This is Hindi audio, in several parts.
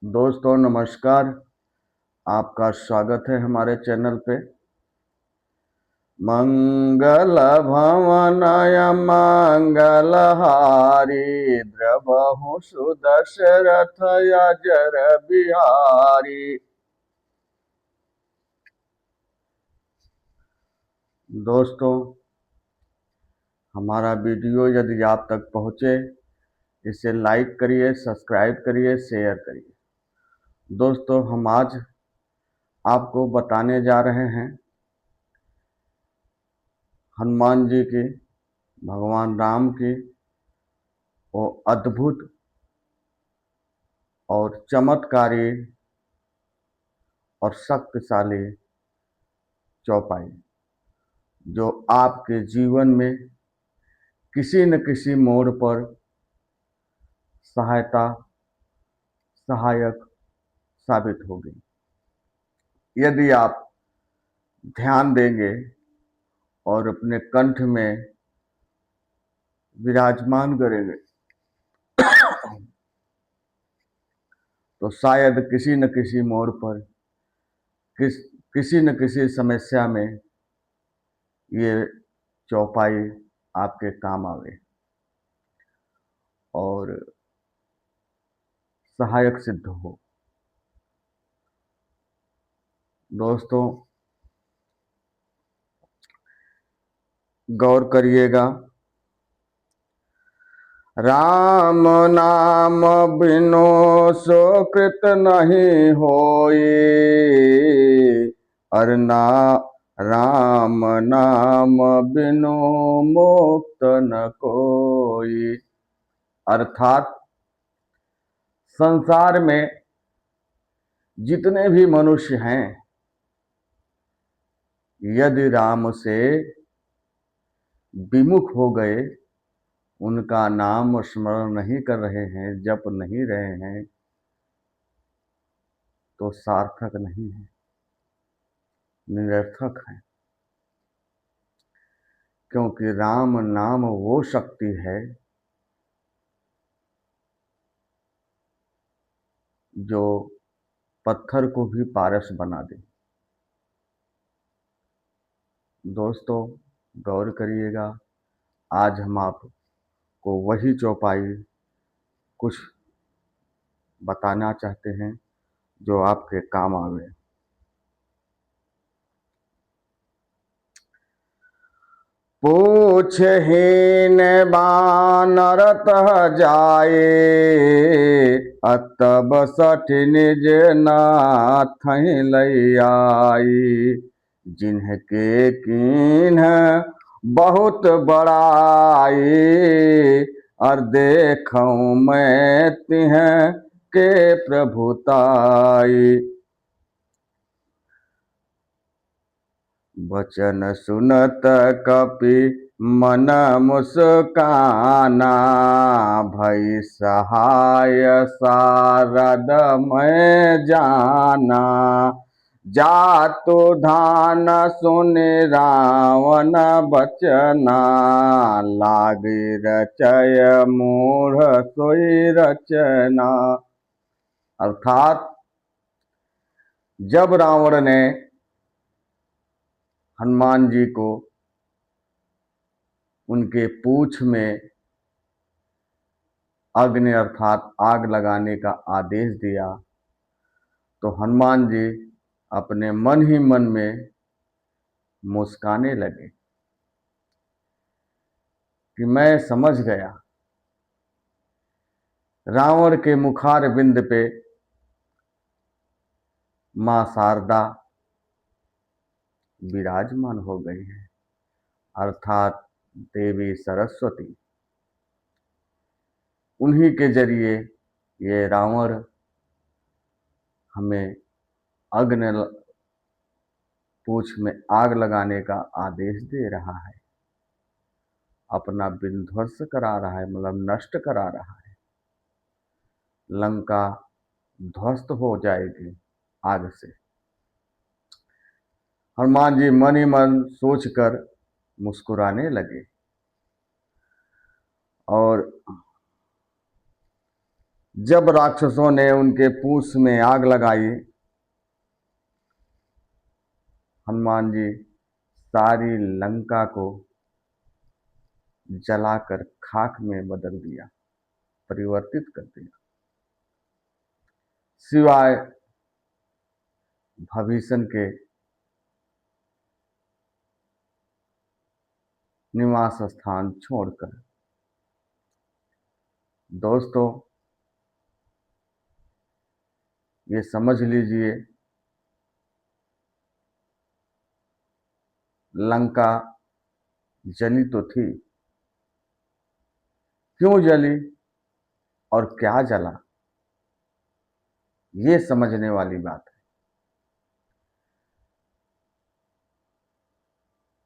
दोस्तों नमस्कार। आपका स्वागत है हमारे चैनल पे। मंगल भवनय मंगलहारी द्रवहु सुदशरथ अजर बिहारी। दोस्तों, हमारा वीडियो यदि आप तक पहुंचे, इसे लाइक करिए, सब्सक्राइब करिए, शेयर करिए। दोस्तों, हम आज आपको बताने जा रहे हैं हनुमान जी की, भगवान राम की वो अद्भुत और चमत्कारी और शक्तिशाली चौपाई, जो आपके जीवन में किसी न किसी मोड़ पर सहायक साबित होगी। यदि आप ध्यान देंगे और अपने कंठ में विराजमान करेंगे तो शायद किसी न किसी मोड़ पर किसी न किसी समस्या में ये चौपाई आपके काम आवे और सहायक सिद्ध हो। दोस्तों, गौर करिएगा। राम नाम बिनु सो कृत नहीं होई, अरना राम नाम बिनु मुक्त न कोई। अर्थात संसार में जितने भी मनुष्य हैं, यदि राम से विमुख हो गए, उनका नाम स्मरण नहीं कर रहे हैं, जप नहीं रहे हैं, तो सार्थक नहीं है, निरर्थक है। क्योंकि राम नाम वो शक्ति है जो पत्थर को भी पारस बना दे। दोस्तों, गौर करिएगा। आज हम आपको वही चौपाई कुछ बताना चाहते हैं जो आपके काम आवे। पूछहीन बानर तह जाए, अतब सठ निज नाथ लई आई। जिन्हके कीन्ह बहुत बड़ाई, और देखूं मैं तिह के प्रभुताई। वचन सुनत कपि मन मुस्काना, भई सहाय सारद मैं जाना। जातु धान सुनि रावण बचना, लागी रचय मूढ़ सोई रचना। अर्थात जब रावण ने हनुमान जी को उनके पूंछ में अग्नि अर्थात आग लगाने का आदेश दिया, तो हनुमान जी अपने मन ही मन में मुस्काने लगे कि मैं समझ गया, रावण के मुखार बिंद पे मां शारदा विराजमान हो गई है, अर्थात देवी सरस्वती। उन्हीं के जरिए ये रावण हमें अग्नि पूंछ में आग लगाने का आदेश दे रहा है, अपना विध्वंस करा रहा है, मतलब नष्ट करा रहा है। लंका ध्वस्त हो जाएगी आग से। हनुमान जी मन ही मन सोचकर मुस्कुराने लगे और जब राक्षसों ने उनके पूंछ में आग लगाई, हनुमान जी सारी लंका को जलाकर खाक में बदल दिया, परिवर्तित कर दिया, सिवाय भविष्य के निवास स्थान छोड़कर। दोस्तों, ये समझ लीजिए, लंका जली तो थी, क्यों जली और क्या जला, ये समझने वाली बात है।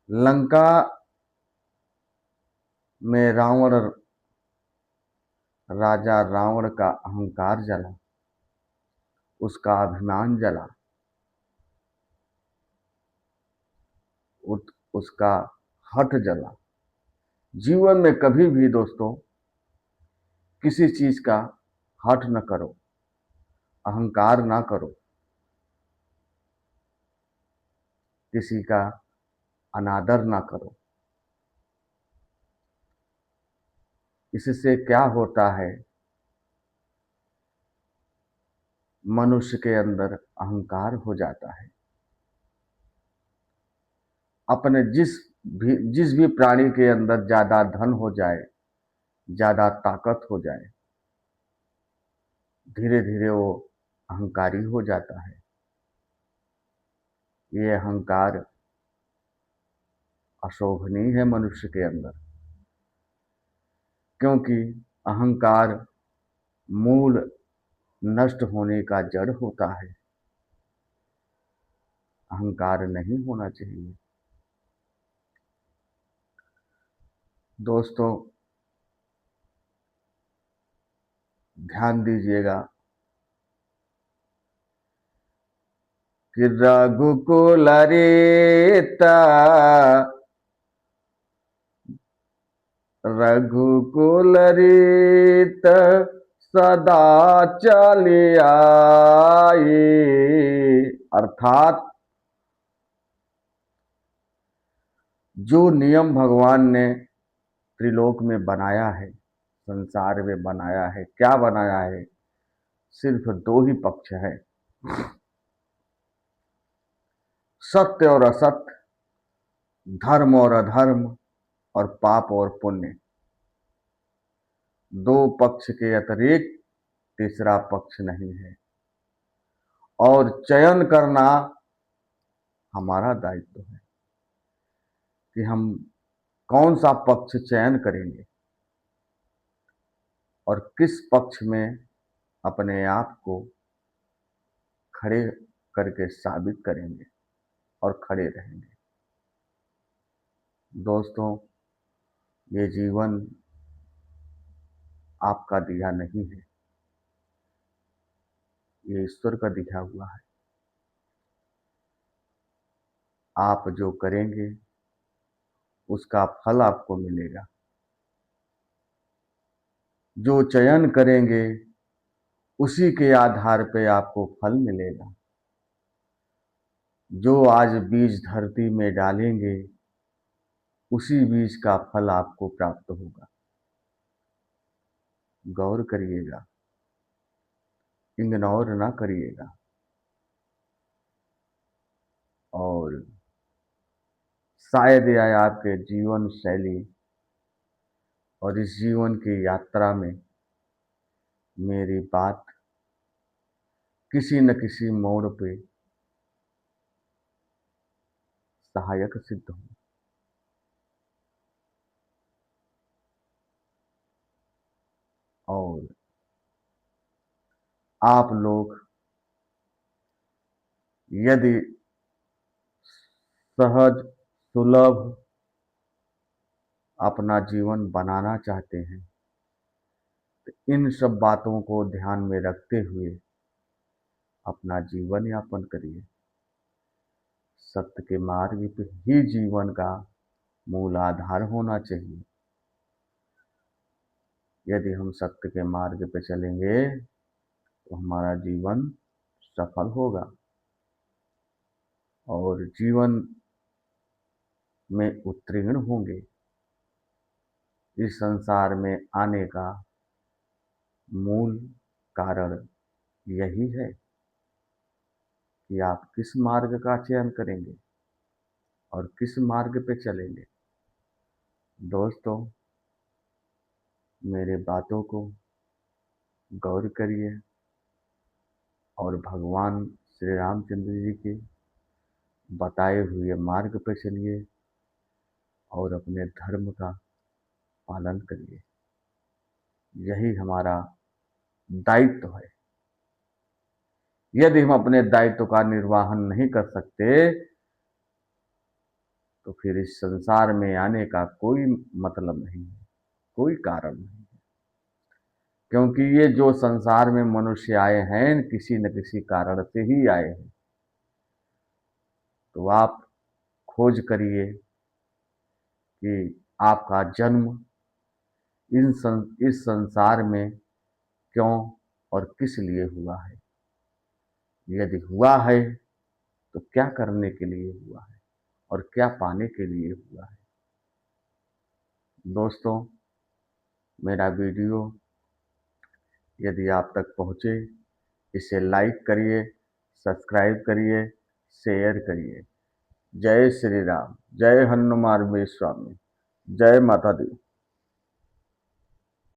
लंका में राजा रावण का अहंकार जला, उसका अभिमान जला, उसका हठ जला। जीवन में कभी भी दोस्तों किसी चीज का हठ न करो, अहंकार ना करो, किसी का अनादर ना करो। इससे क्या होता है, मनुष्य के अंदर अहंकार हो जाता है। अपने जिस भी प्राणी के अंदर ज्यादा धन हो जाए, ज्यादा ताकत हो जाए, धीरे धीरे वो अहंकारी हो जाता है। ये अहंकार अशोभनीय है मनुष्य के अंदर, क्योंकि अहंकार मूल नष्ट होने का जड़ होता है। अहंकार नहीं होना चाहिए। दोस्तों, ध्यान दीजिएगा कि रघुकुल रीता, रघुकुल रीत सदा चली आई। अर्थात जो नियम भगवान ने त्रिलोक में बनाया है, संसार में बनाया है, क्या बनाया है, सिर्फ दो ही पक्ष है, सत्य और असत्य, धर्म और अधर्म, और पाप और पुण्य। दो पक्ष के अतिरिक्त तीसरा पक्ष नहीं है, और चयन करना हमारा दायित्व है कि हम कौन सा पक्ष चयन करेंगे और किस पक्ष में अपने आप को खड़े करके साबित करेंगे और खड़े रहेंगे। दोस्तों, ये जीवन आपका दिया नहीं है, ये ईश्वर का दिया हुआ है। आप जो करेंगे उसका फल आपको मिलेगा। जो चयन करेंगे उसी के आधार पे आपको फल मिलेगा। जो आज बीज धरती में डालेंगे उसी बीज का फल आपको प्राप्त होगा। गौर करिएगा, इग्नोर ना करिएगा। और शायद यह आपके जीवन शैली और इस जीवन की यात्रा में मेरी बात किसी न किसी मोड़ पे सहायक सिद्ध हो। और आप लोग यदि सहज सुलभ अपना जीवन बनाना चाहते हैं तो इन सब बातों को ध्यान में रखते हुए अपना जीवन यापन करिए। सत्य के मार्ग पे ही जीवन का मूल आधार होना चाहिए। यदि हम सत्य के मार्ग पे चलेंगे तो हमारा जीवन सफल होगा और जीवन में उत्तीर्ण होंगे। इस संसार में आने का मूल कारण यही है कि आप किस मार्ग का चयन करेंगे और किस मार्ग पे चलेंगे। दोस्तों, मेरे बातों को गौर करिए और भगवान श्री रामचंद्र जी के बताए हुए मार्ग पर चलिए और अपने धर्म का पालन करिए। यही हमारा दायित्व है। यदि हम अपने दायित्व का निर्वहन नहीं कर सकते तो फिर इस संसार में आने का कोई मतलब नहीं है, कोई कारण नहीं है। क्योंकि ये जो संसार में मनुष्य आए हैं किसी न किसी कारण से ही आए हैं। तो आप खोज करिए कि आपका जन्म इस संसार में क्यों और किस लिए हुआ है। यदि हुआ है तो क्या करने के लिए हुआ है और क्या पाने के लिए हुआ है। दोस्तों, मेरा वीडियो यदि आप तक पहुँचे, इसे लाइक करिए, सब्सक्राइब करिए, शेयर करिए। जय श्री राम, जय हनुमान स्वामी, जय माता दी।